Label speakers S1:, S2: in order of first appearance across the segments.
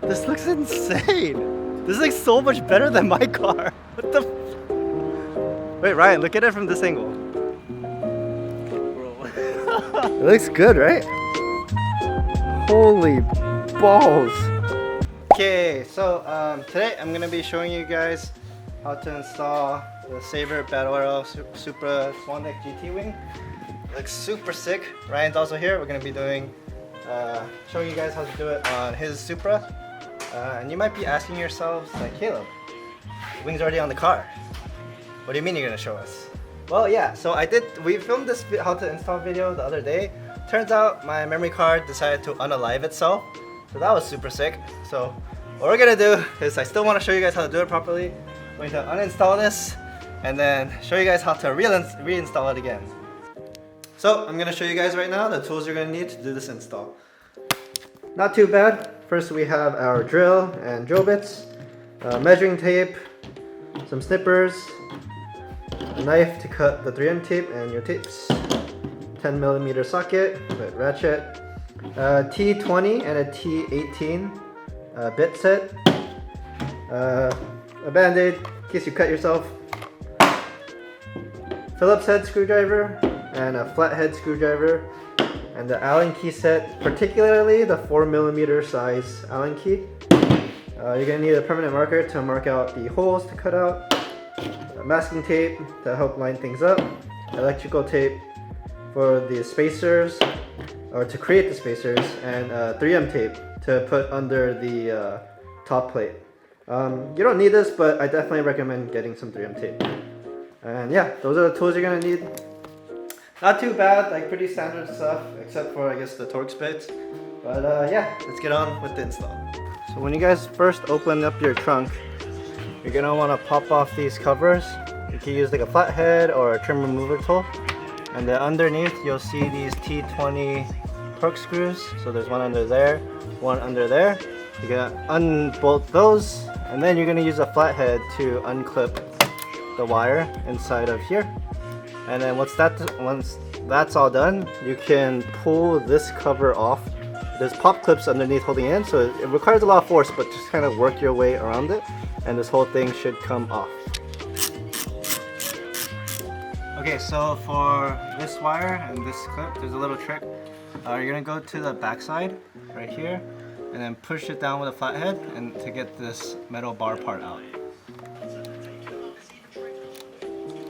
S1: This looks insane. This looks so much better than my car. What the? Wait, Ryan, look at it from this angle. Bro. It looks good, right? Holy balls. Okay, so today I'm gonna be showing you guys how to install the Sayber Battle Arrow Supra SWAN GT wing. It looks super sick. Ryan's also here. We're gonna be doing showing you guys how to do it on his Supra. And you might be asking yourselves, like, Caleb, the wing's already on the car. What do you mean you're gonna show us? Well, yeah. So we filmed this how to install video the other day. Turns out my memory card decided to unalive itself. So that was super sick. So what we're gonna do is, I still want to show you guys how to do it properly. We're going to uninstall this and then show you guys how to reinstall it again. So I'm gonna show you guys right now the tools you're gonna need to do this install. Not too bad. First we have our drill and drill bits, measuring tape, some snippers, a knife to cut the 3M tape and your tapes, 10mm socket with ratchet, a T20 and a T18 bit set, a band-aid in case you cut yourself, Phillips head screwdriver, and a flathead screwdriver, and the Allen key set, particularly the 4mm size Allen key. You're going to need a permanent marker to mark out the holes to cut out, masking tape to help line things up, electrical tape for the spacers, or to create the spacers, and 3M tape to put under the top plate. You don't need this, but I definitely recommend getting some 3M tape. And yeah, those are the tools you're going to need. Not too bad, like pretty standard stuff, except for I guess the Torx bits. But yeah, let's get on with the install. So when you guys first open up your trunk, you're gonna want to pop off these covers. You can use like a flathead or a trim remover tool. And then underneath you'll see these T20 Torx screws. So there's one under there, one under there. You're gonna unbolt those, and then you're gonna use a flathead to unclip the wire inside of here. And then once that's all done, you can pull this cover off. There's pop clips underneath holding it in, so it requires a lot of force, but just kind of work your way around it, and this whole thing should come off. Okay, so for this wire and this clip, there's a little trick. You're gonna go to the back side, right here, and then push it down with a flathead and to get this metal bar part out.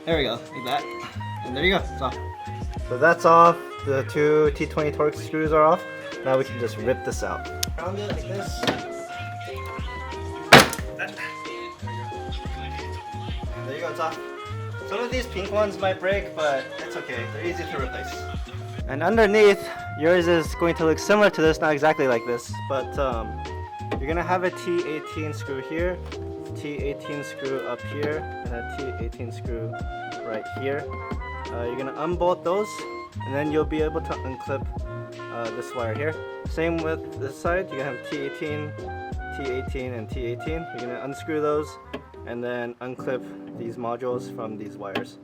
S1: There we go, like that. And there you go, it's off. So that's off. The two T20 Torx screws are off. Now we can just rip this out. Round it like this. And there you go, it's off. Some of these pink ones might break, but it's okay. They're easy to replace. And underneath, yours is going to look similar to this, not exactly like this, but you're gonna have a T18 screw here, T18 screw up here, and a T18 screw right here. You're gonna unbolt those, and then you'll be able to unclip this wire here. Same with this side. You're gonna have T18, T18, and T18. You're gonna unscrew those, and then unclip these modules from these wires.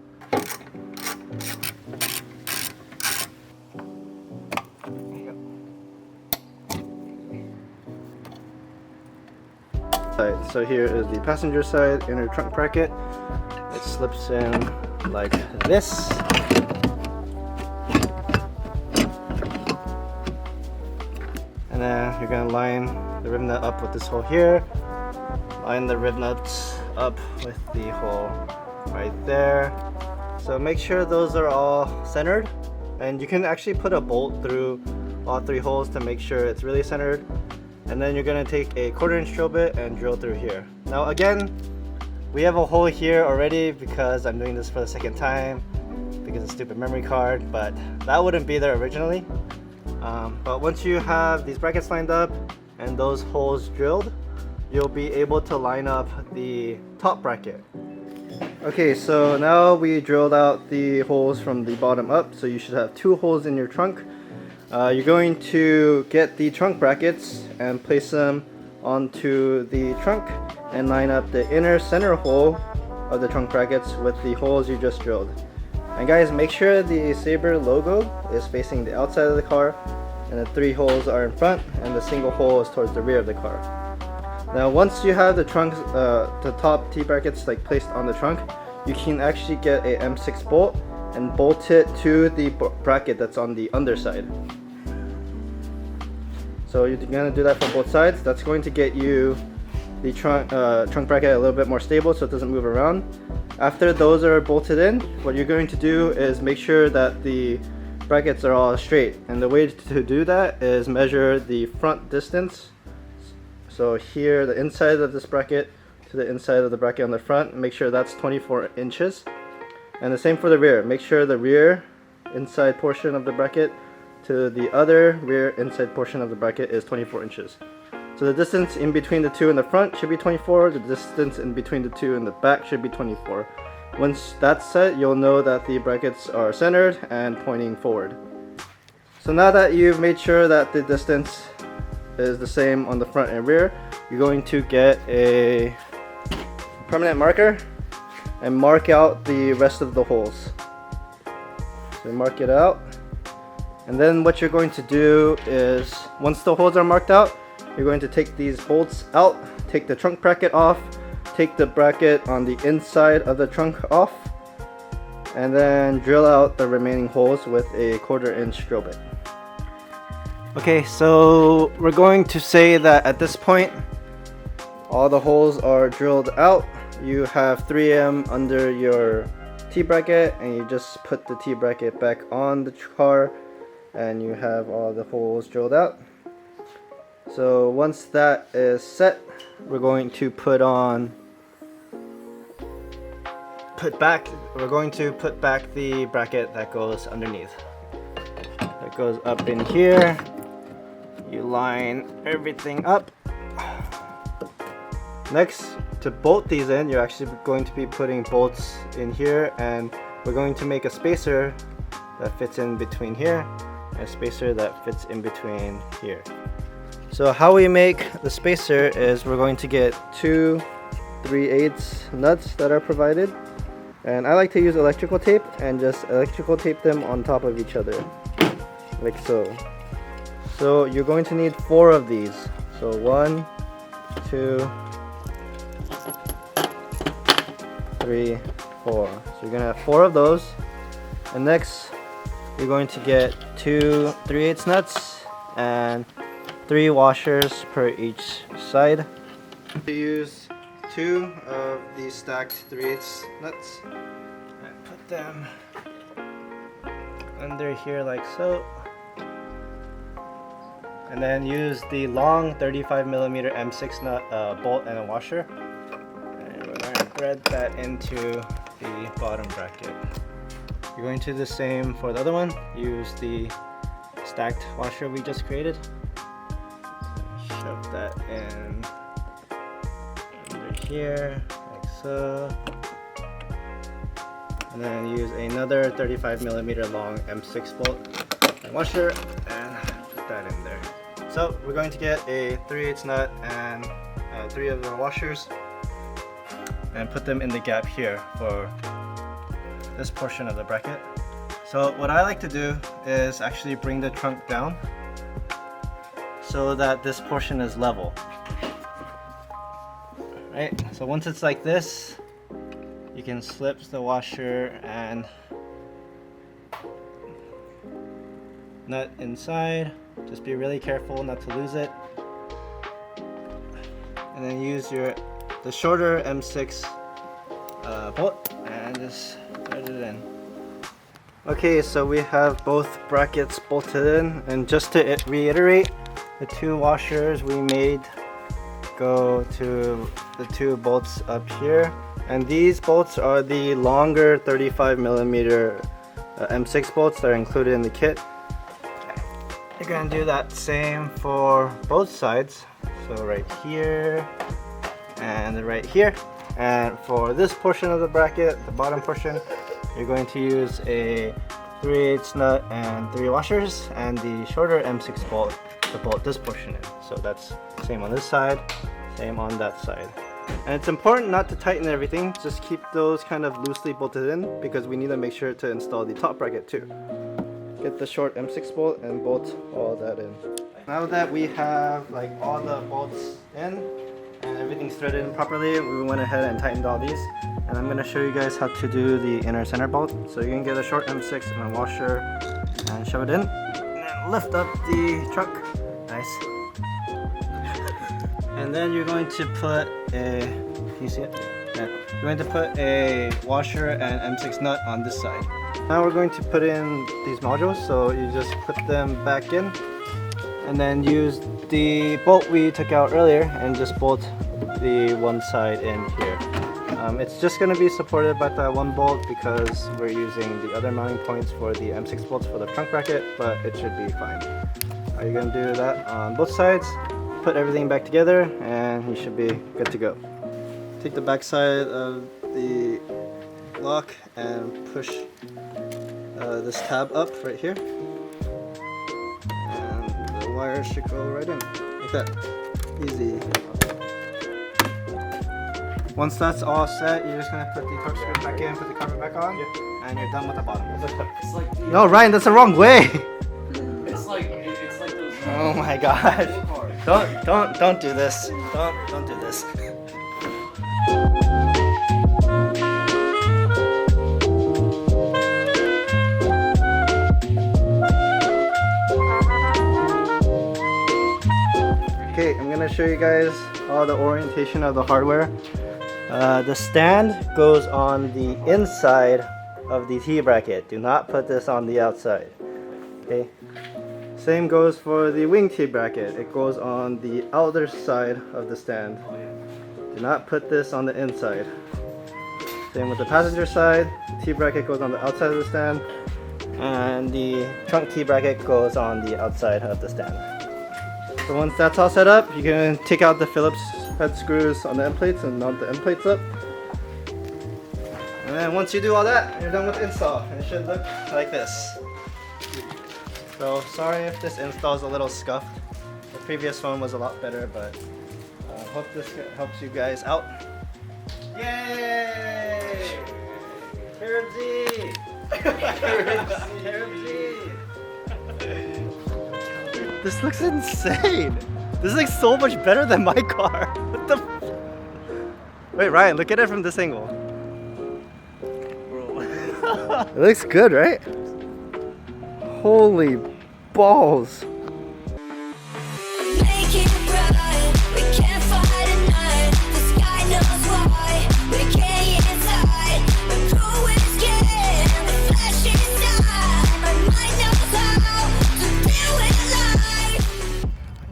S1: So here is the passenger side inner trunk bracket. It slips in like this. And then you're gonna line the rib nut up with this hole here. Line the rib nuts up with the hole right there. So make sure those are all centered. And you can actually put a bolt through all three holes to make sure it's really centered. And then you're gonna take a 1/4" drill bit and drill through here. Now again, we have a hole here already because I'm doing this for the second time because of stupid memory card, but that wouldn't be there originally. But once you have these brackets lined up and those holes drilled, you'll be able to line up the top bracket. Okay, so now we drilled out the holes from the bottom up, so you should have 2 holes in your trunk. You're going to get the trunk brackets and place them onto the trunk and line up the inner center hole of the trunk brackets with the holes you just drilled. And guys, make sure the Sayber logo is facing the outside of the car and the 3 holes are in front and the single hole is towards the rear of the car. Now once you have the trunk, the top T-brackets like placed on the trunk, you can actually get a M6 bolt and bolt it to the bracket that's on the underside. So you're gonna do that for both sides. That's going to get you the trunk bracket a little bit more stable so it doesn't move around. After those are bolted in, what you're going to do is make sure that the brackets are all straight. And the way to do that is measure the front distance. So here, the inside of this bracket to the inside of the bracket on the front, make sure that's 24 inches. And the same for the rear. Make sure the rear inside portion of the bracket to the other rear inside portion of the bracket is 24 inches. So the distance in between the two in the front should be 24, the distance in between the two in the back should be 24. Once that's set, you'll know that the brackets are centered and pointing forward. So now that you've made sure that the distance is the same on the front and rear, you're going to get a permanent marker and mark out the rest of the holes. So mark it out. And then what you're going to do is, once the holes are marked out, you're going to take these bolts out, take the trunk bracket off, take the bracket on the inside of the trunk off, and then drill out the remaining holes with a 1/4 inch drill bit. Okay, so we're going to say that at this point, all the holes are drilled out. You have 3M under your T-bracket, and you just put the T-bracket back on the car, and you have all the holes drilled out. So once that is set, we're going to put back the bracket that goes underneath. That goes up in here. You line everything up. Next, to bolt these in, you're actually going to be putting bolts in here, and we're going to make a spacer that fits in between here, and a spacer that fits in between here. So how we make the spacer is we're going to get 2 3/8 nuts that are provided, and I like to use electrical tape and just electrical tape them on top of each other, like so. So you're going to need 4 of these. So 1, 2, 3, 4. So you're gonna have 4 of those. And next, you're going to get 2 3/8 nuts and 3 washers per each side. You use 2 of these stacked 3/8 nuts and put them under here like so. And then use the long 35mm M6 nut bolt and a washer. And we're going to thread that into the bottom bracket. You're going to do the same for the other one. Use the stacked washer we just created. Shove that in under here, like so. And then use another 35mm long M6 bolt and washer and put that in there. So we're going to get a 3/8 nut and 3 of the washers and put them in the gap here for this portion of the bracket. So what I like to do is actually bring the trunk down so that this portion is level. Right? So once it's like this, you can slip the washer and nut inside. Just be really careful not to lose it. And then use the shorter M6 bolt and just thread it in. Okay, so we have both brackets bolted in, and just to reiterate, the 2 washers we made go to the 2 bolts up here, and these bolts are the longer 35mm M6 bolts that are included in the kit. You're gonna do that same for both sides, so right here and right here. And for this portion of the bracket, the bottom portion, you're going to use a 3/8 nut and 3 washers and the shorter M6 bolt to bolt this portion in. So that's same on this side, same on that side. And it's important not to tighten everything, just keep those kind of loosely bolted in because we need to make sure to install the top bracket too. Get the short M6 bolt and bolt all that in. Now that we have like all the bolts in everything's threaded in properly, we went ahead and tightened all these. And I'm going to show you guys how to do the inner center bolt. So you can get a short M6 and a washer and shove it in. And then lift up the trunk. Nice. And then you're going to put a, can you see it? Yeah. You're going to put a washer and M6 nut on this side. Now we're going to put in these modules, so you just put them back in and then use the bolt we took out earlier and just bolt the one side in here. It's just going to be supported by that one bolt because we're using the other mounting points for the M6 bolts for the trunk bracket, but it should be fine. You're going to do that on both sides, put everything back together, and you should be good to go. Take the back side of the lock and push this tab up right here, and the wires should go right in like that. Easy. Once that's all set, you're just gonna put the torque screw back in, put the cover back on, and you're done with the bottom.
S2: It's like the,
S1: No, Ryan, that's the wrong way.
S2: It's like those.
S1: Oh my gosh! Don't do this. Don't do this. Okay, I'm gonna show you guys all the orientation of the hardware. The stand goes on the inside of the T-bracket. Do not put this on the outside. Okay. Same goes for the wing T-bracket. It goes on the outer side of the stand. Do not put this on the inside. Same with the passenger side. The T-bracket goes on the outside of the stand, and the trunk T-bracket goes on the outside of the stand. So once that's all set up, you can take out the Phillips head screws on the end plates and mount the end plates up. And then once you do all that, you're done with the install. And it should look like this. So sorry if this install is a little scuffed. The previous one was a lot better, but hope this helps you guys out. Yay! Carebz! Carebz! This looks insane! This looks so much better than my car! What the Wait, Ryan, look at it from this angle. Bro. It looks good, right? Holy balls!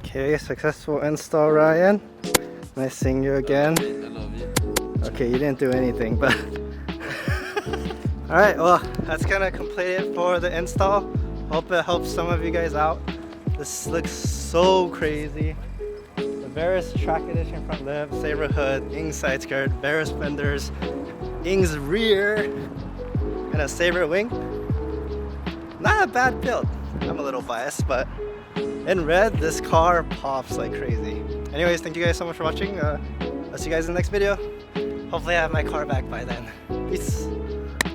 S1: Okay, successful install, Ryan. Nice seeing you again.
S2: I love you.
S1: Okay, you didn't do anything, but alright, well, that's gonna complete it for the install. Hope it helps some of you guys out. This looks so crazy. The Barris track edition front lip, Sayber hood, Ing side skirt, Barris fenders, Ing's rear, and a Sayber wing. Not a bad build. I'm a little biased, but in red, this car pops like crazy. Anyways, thank you guys so much for watching. I'll see you guys in the next video. Hopefully I have my car back by then. Peace.